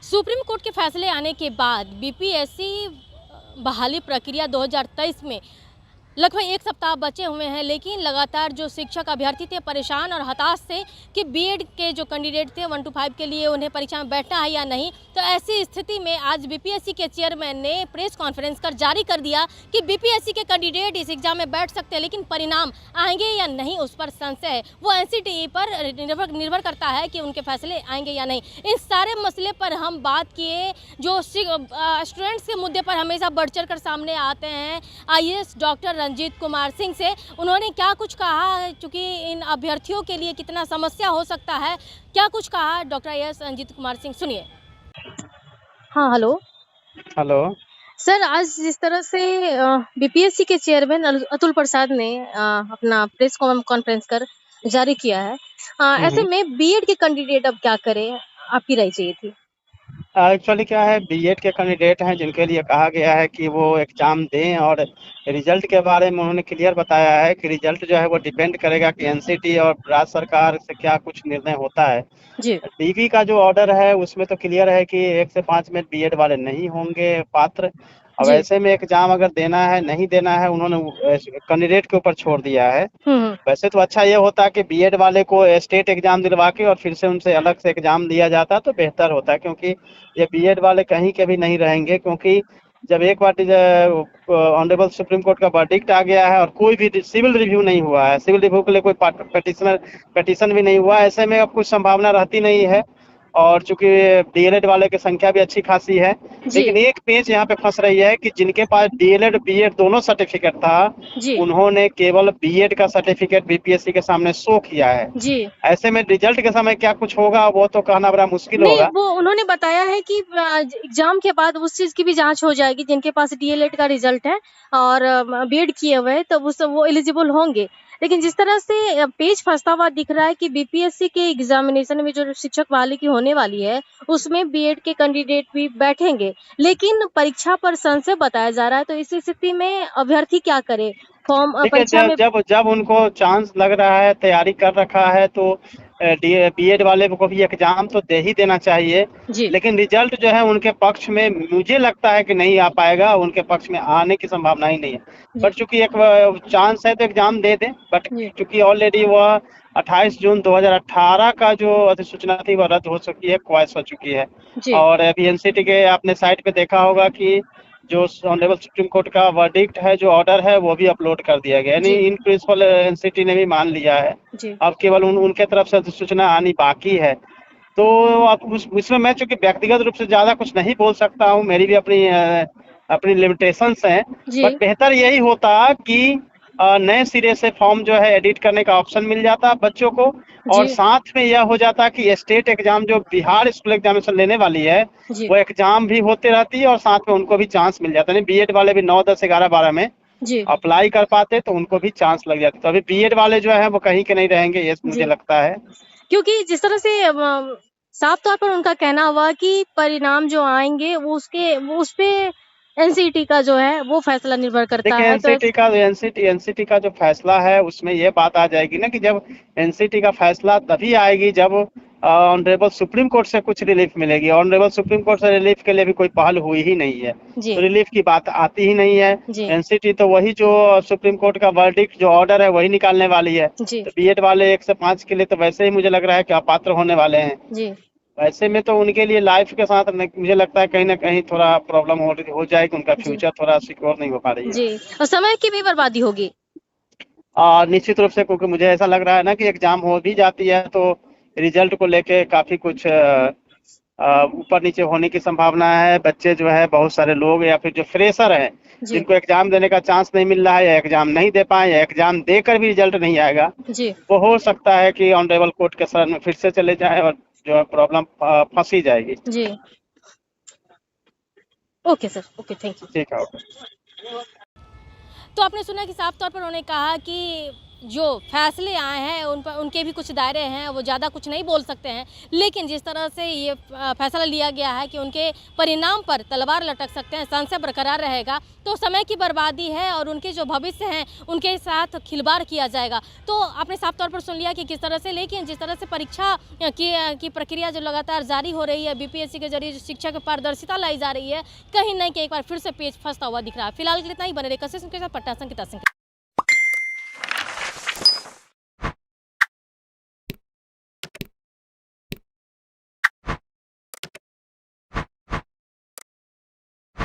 Supreme court के फैसले आने के बाद बीपीएससी बहाली प्रक्रिया 2023 में लगभग एक सप्ताह बचे हुए हैं, लेकिन लगातार जो शिक्षक अभ्यर्थी थे परेशान और हताश थे कि बीएड के जो कैंडिडेट थे 1 to 5 के लिए उन्हें परीक्षा में बैठना है या नहीं। तो ऐसी स्थिति में आज बीपीएससी के चेयरमैन ने प्रेस कॉन्फ्रेंस कर जारी कर दिया कि बीपीएससी के कैंडिडेट इस एग्जाम में बैठ सकते हैं, लेकिन परिणाम आएंगे या नहीं उस पर संशय है। वो एनसीटीई पर निर्भर करता है कि उनके फैसले आएंगे या नहीं। इन सारे मसले पर हम बात किए जो स्टूडेंट्स के मुद्दे पर हमेशा बढ़ चढ़ कर सामने आते हैं आईएएस डॉक्टर रंजीत कुमार सिंह से। उन्होंने क्या कुछ कहा है, चूँकि इन अभ्यर्थियों के लिए कितना समस्या हो सकता है, क्या कुछ कहा डॉक्टर आईएएस रंजीत कुमार सिंह, सुनिए। हाँ, हेलो। हेलो। सर, आज जिस तरह से बीपीएससी के चेयरमैन अतुल प्रसाद ने अपना प्रेस कॉन्फ्रेंस कर जारी किया है, ऐसे में बीएड के कैंडिडेट अब क्या करें, आपकी राय चाहिए थी। एक्चुअली क्या है, बीएड के कैंडिडेट हैं जिनके लिए कहा गया है कि वो एग्ज़ाम दें, और रिजल्ट के बारे में उन्होंने क्लियर बताया है कि रिजल्ट जो है वो डिपेंड करेगा कि एनसीटी और राज्य सरकार से क्या कुछ निर्णय होता है। जी। डीवी का जो ऑर्डर है उसमें तो क्लियर है कि 1 से 5 में बीएड वाले नहीं होंगे पात्र। अब जी। ऐसे में एग्ज़ाम अगर देना है नहीं देना है उन्होंने कैंडिडेट के ऊपर छोड़ दिया है। वैसे तो अच्छा ये होता है कि बीएड वाले को स्टेट एग्जाम दिलवा के और फिर से उनसे अलग से एग्जाम दिया जाता तो बेहतर होता है, क्योंकि ये बीएड वाले कहीं के भी नहीं रहेंगे। क्योंकि जब एक बार ऑनरेबल सुप्रीम कोर्ट का वर्डिक्ट आ गया है और कोई भी सिविल रिव्यू नहीं हुआ है, सिविल रिव्यू के लिए कोई पिटीशन भी नहीं हुआ, ऐसे में अब कुछ संभावना रहती नहीं है। और चूंकि डीएलएड वाले की संख्या भी अच्छी खासी है, लेकिन एक पेच यहाँ पे फंस रही है कि जिनके पास डीएलएड बीएड दोनों सर्टिफिकेट था, उन्होंने केवल बीएड का सर्टिफिकेट बीपीएससी के सामने शो किया है। जी। ऐसे में रिजल्ट के समय क्या कुछ होगा वो तो कहना बड़ा मुश्किल नहीं, होगा। वो उन्होंने बताया है कि एग्जाम के बाद उस चीज की भी जांच हो जाएगी, जिनके पास डीएलएड का रिजल्ट है और बीएड किए हुए हैं, तो वो एलिजिबल होंगे। लेकिन जिस तरह से पेज फंसता हुआ दिख रहा है कि बीपीएससी के एग्जामिनेशन में जो शिक्षक बहाली की होने वाली है उसमें बीएड के कैंडिडेट भी बैठेंगे, लेकिन परीक्षा पर संशय बताया जा रहा है। तो इस स्थिति में अभ्यर्थी क्या करे, फॉर्म देखिए, परीक्षा में। जब उनको चांस लग रहा है, तैयारी कर रखा है, तो बीएड वाले को भी एग्जाम तो दे ही देना चाहिए। जी। लेकिन रिजल्ट जो है उनके पक्ष में मुझे लगता है कि नहीं आ पाएगा, उनके पक्ष में आने की संभावना ही नहीं है। बट चूंकि एक चांस है तो एग्जाम दे दें। बट चूंकि ऑलरेडी वह 28 जून 2018 का जो अधिसूचना थी वह रद्द हो चुकी है, क्वाइस हो चुकी है। और अभी एनसीटी के आपने साइट पे देखा होगा कि जो ऑनरेबल सुप्रीम कोर्ट का वर्डिक्ट है, जो ऑर्डर है, वो भी अपलोड कर दिया गया, यानी इन प्रिंसिपल एनसीटी ने भी मान लिया है। अब केवल उनके तरफ से सूचना आनी बाकी है। तो अब उसमें मैं चूंकि व्यक्तिगत रूप से ज्यादा कुछ नहीं बोल सकता हूँ, मेरी भी अपनी लिमिटेशंस हैं। बट बेहतर यही होता कि नए सिरे से फॉर्म जो है एडिट करने का ऑप्शन मिल जाता बच्चों को, और साथ में यह हो जाता कि स्टेट एग्जाम जो बिहार स्कूल एग्जामिनेशन लेने वाली है वो एग्जाम भी होते रहती है और साथ में उनको भी चांस मिल जाता है। बीएड वाले भी 9, 10, 11, 12 में अप्लाई कर पाते तो उनको भी चांस लग जाती। तो अभी बीएड वाले जो है वो कहीं के नहीं रहेंगे, ये मुझे लगता है। क्योंकि जिस तरह से साफ तौर पर उनका कहना हुआ कि परिणाम जो आएंगे वो उस पे एनसीटी का जो है वो फैसला निर्भर करता है। एनसीटी का जो फैसला है उसमें ये बात आ जाएगी ना कि जब एनसीटी का फैसला तभी आएगी जब ऑनरेबल सुप्रीम कोर्ट से कुछ रिलीफ मिलेगी। ऑनरेबल सुप्रीम कोर्ट से रिलीफ के लिए भी कोई पहल हुई ही नहीं है, तो रिलीफ की बात आती ही नहीं है। एनसीटी तो वही जो सुप्रीम कोर्ट का वर्डिक्ट जो ऑर्डर है वही निकालने वाली है। तो बीएड वाले 1 से 5 के लिए तो वैसे ही मुझे लग रहा है कि अपात्र होने वाले हैं। ऐसे में तो उनके लिए लाइफ के साथ मुझे लगता है कहीं ना कहीं थोड़ा प्रॉब्लम हो जाएगी, उनका फ्यूचर थोड़ा सिक्योर नहीं हो पा रही है। और समय की भी बर्बादी होगी। निश्चित रूप से, क्योंकि मुझे ऐसा लग रहा है ना कि एग्जाम हो भी जाती है तो रिजल्ट को लेके काफी कुछ ऊपर नीचे होने की संभावना है। बच्चे जो है, बहुत सारे लोग या फिर जो फ्रेशर हैं जिनको एग्जाम देने का चांस नहीं मिल रहा है, या एग्जाम नहीं दे पाए, या एग्जाम देकर भी रिजल्ट नहीं आएगा, वो हो सकता है कि ऑनरेबल कोर्ट के शरण में फिर से चले जाए और जो है प्रॉब्लम फंसी जाएगी। Okay sir, okay, thank you. ठीक है, ओके। तो आपने सुना कि साफ तौर पर उन्होंने कहा कि जो फैसले आए हैं उन पर उनके भी कुछ दायरे हैं, वो ज़्यादा कुछ नहीं बोल सकते हैं, लेकिन जिस तरह से ये फैसला लिया गया है कि उनके परिणाम पर तलवार लटक सकते हैं, संशय बरकरार रहेगा, तो समय की बर्बादी है और उनके जो भविष्य हैं उनके साथ खिलवाड़ किया जाएगा। तो आपने साफ तौर पर सुन लिया कि किस तरह से, लेकिन जिस तरह से परीक्षा की प्रक्रिया जो लगातार जारी हो रही है, बीपीएससी के जरिए जो शिक्षा की पारदर्शिता लाई जा रही है, कहीं न कहीं एक बार फिर से पेच फंसता हुआ दिख रहा है। फिलहाल के लिए इतना ही, बने रहिए कशिश के साथ, पटना से अंकिता सिंह।